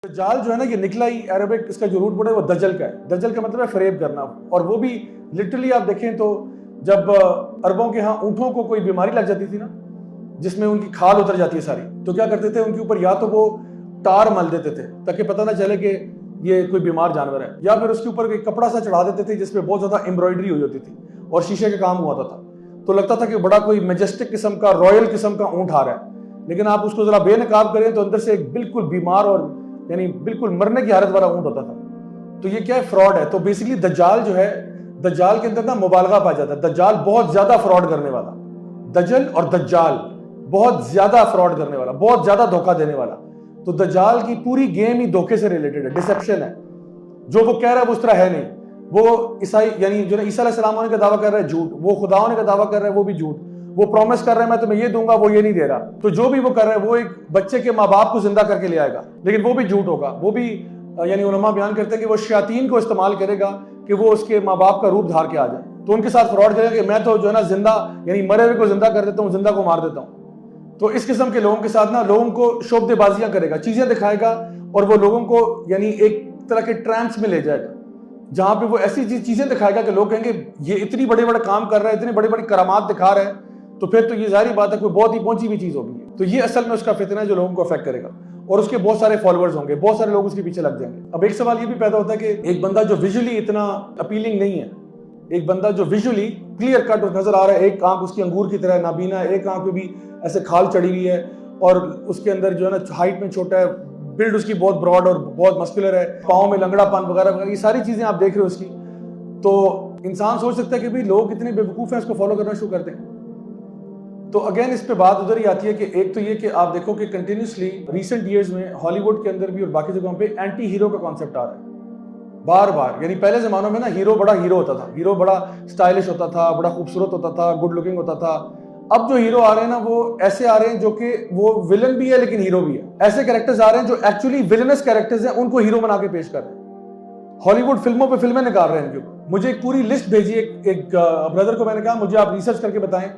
دجال جو ہے نا یہ نکلا ہی عربک اس کا جو روٹ پڑے وہ دجل کا ہے. دجل کا مطلب ہے فریب کرنا, اور وہ بھی لٹرلی آپ دیکھیں تو جب عربوں کے ہاں اونٹوں کو کوئی بیماری لگ جاتی تھی نا جس میں ان کی کھال اتر جاتی ہے ساری, تو کیا کرتے تھے ان کے اوپر یا تو وہ ٹار مل دیتے تھے تاکہ پتہ نہ چلے کہ یہ کوئی بیمار جانور ہے, یا پھر اس کے اوپر ایک کپڑا سا چڑھا دیتے تھے جس پہ بہت زیادہ ایمبرائڈری ہوئی ہوتی تھی اور شیشے کا کام ہوا تھا, تو لگتا تھا کہ بڑا کوئی میجسٹک قسم کا رائل قسم کا اونٹ آ رہا ہے. لیکن آپ اس کو ذرا بے نقاب کریں تو اندر سے ایک بالکل بیمار اور یعنی بالکل مرنے کی حالت والا اونٹ ہوتا تھا. تو یہ کیا ہے, فراڈ ہے. تو بیسیکلی دجال جو ہے, دجال کے اندر نا مبالغہ پایا جاتا ہے. دجال بہت زیادہ فراڈ کرنے والا, دجل اور دجال بہت زیادہ فراڈ کرنے والا, بہت زیادہ دھوکہ دینے والا. تو دجال کی پوری گیم ہی دھوکے سے ریلیٹڈ ہے, ڈسیپشن ہے. جو وہ کہہ رہا ہے وہ اس طرح ہے نہیں. وہ عیسائی یعنی جو عیسیٰ علیہ السلام ہونے کا دعویٰ کر رہا ہے جھوٹ, وہ خدا ہونے کا دعویٰ کر رہا ہے وہ بھی جھوٹ, وہ پرومس کر رہا ہے میں تمہیں یہ دوں گا وہ یہ نہیں دے رہا. تو جو بھی وہ کر رہا ہے وہ ایک بچے کے ماں باپ کو زندہ کر کے لے آئے گا, لیکن وہ بھی جھوٹ ہوگا. وہ بھی یعنی علماء بیان کرتے ہیں کہ وہ شیاطین کو استعمال کرے گا کہ وہ اس کے ماں باپ کا روپ دھار کے آ جائے. تو ان کے ساتھ فراڈ کرے گا کہ میں تو جو ہے نا زندہ یعنی مرے ہوئے کو زندہ کر دیتا ہوں, زندہ کو مار دیتا ہوں. تو اس قسم کے لوگوں کے ساتھ نا لوگوں کو شعبدے بازیاں کرے گا, چیزیں دکھائے گا, اور وہ لوگوں کو یعنی ایک طرح کے ٹرانس میں لے جائے گا جہاں پہ وہ ایسی چیزیں دکھائے گا کہ لوگ کہیں گے یہ اتنی بڑے بڑے کام کر رہا ہے, اتنی بڑی بڑی کرامات دکھا رہا ہے, تو پھر تو یہ ظاہری بات ہے کوئی بہت ہی پہنچی ہوئی چیز ہوگی. تو یہ اصل میں اس کا فتنہ ہے جو لوگوں کو افیکٹ کرے گا, اور اس کے بہت سارے فالوورز ہوں گے, بہت سارے لوگ اس کے پیچھے لگ جائیں گے. اب ایک سوال یہ بھی پیدا ہوتا ہے کہ ایک بندہ جو ویژولی اتنا اپیلنگ نہیں ہے, ایک بندہ جو ویژولی کلیئر کٹ نظر آ رہا ہے, ایک آنکھ اس کی انگور کی طرح نابینا ہے, ایک آنکھ پہ بھی ایسے کھال چڑھی ہوئی ہے, اور اس کے اندر جو ہے نا ہائٹ میں چھوٹا ہے, بلڈ اس کی بہت براڈ اور بہت مسکولر ہے, پاؤں میں لنگڑا پن وغیرہ وغیرہ, یہ ساری چیزیں آپ دیکھ رہے ہو اس کی. تو انسان سوچ سکتا ہے کہ بھئی لوگ کتنے بے وقوف ہیں اس کو فالو کرنا شروع کرتے ہیں. تو اگین اس پہ بات ادھر ہی آتی ہے کہ ایک تو یہ کہ آپ دیکھو کہ کنٹینیوسلی ریسنٹ ایئرز میں ہالی ووڈ کے اندر بھی اور باقی جگہوں پہ اینٹی ہیرو کا کانسیپٹ آ رہا ہے بار بار. یعنی پہلے زمانوں میں نا ہیرو بڑا ہیرو ہوتا تھا, ہیرو بڑا سٹائلش ہوتا تھا, بڑا خوبصورت ہوتا تھا, گڈ لکنگ ہوتا تھا. اب جو ہیرو آ رہے ہیں نا وہ ایسے آ رہے ہیں جو کہ وہ ولن بھی ہے لیکن ہیرو بھی ہے. ایسے کیریکٹرز آ رہے ہیں جو ایکچولی ولنس کیریکٹرز ہیں, ان کو ہیرو بنا کے پیش کر رہے ہیں. ہالی ووڈ فلموں پہ فلمیں نکال رہے ہیں ان کے اوپر. مجھے ایک پوری لسٹ بھیجی ایک بردر کو, میں نے کہا مجھے آپ ریسرچ کر کے بتائیں.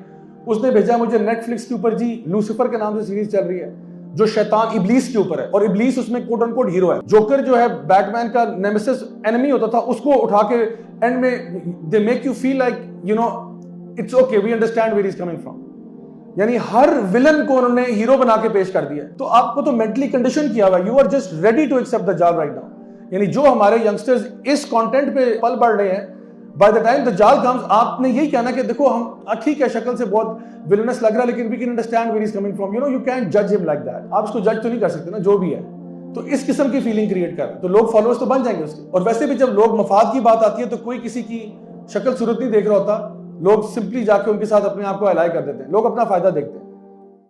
اس نے بھیجا مجھے نیٹ فلکس کے اوپر جی لوسیفر کے نام سے سیریز چل رہی ہے جو شیطان ابلیس کے اوپر ہے, اور ابلیس اس میں کوٹ ان کوٹ ہیرو ہے. جوکر جو ہے بیٹ مین کا نیمیسس انیمی ہوتا تھا, اس کو اٹھا کے اینڈ میں they make you feel like you know it's okay we understand where is coming from. یعنی ہر ولن کو انہوں نے ہیرو بنا کے پیش کر دیا. تو آپ کو تو مینٹلی کنڈیشن کیا ہوا, you are just ready to accept دجال رائٹ ناؤ. یعنی جو ہمارے ینگسٹرز اس کانٹینٹ پہ پل بڑھ رہے ہیں, بائی دا ٹائم دجال کمز آپ نے یہی کہنا کہ دیکھو ہم ٹھیک ہے شکل سے بہت ولنس لگ رہا ہے لیکن we can understand where is coming from, you know you can't جج ہم لائک دیٹ. آپ اس کو جج تو نہیں کر سکتے نا جو بھی ہے. تو اس قسم کی فیلنگ کریٹ کر رہے ہیں تو لوگ فالوورز تو بن جائیں گے اس کے. اور ویسے بھی جب لوگ مفاد کی بات آتی ہے تو کوئی کسی کی شکل صورت نہیں دیکھ رہا ہوتا, لوگ سمپلی جا کے ان کے ساتھ اپنے آپ کو الائے کر دیتے ہیں, لوگ اپنا فائدہ دیکھتے ہیں.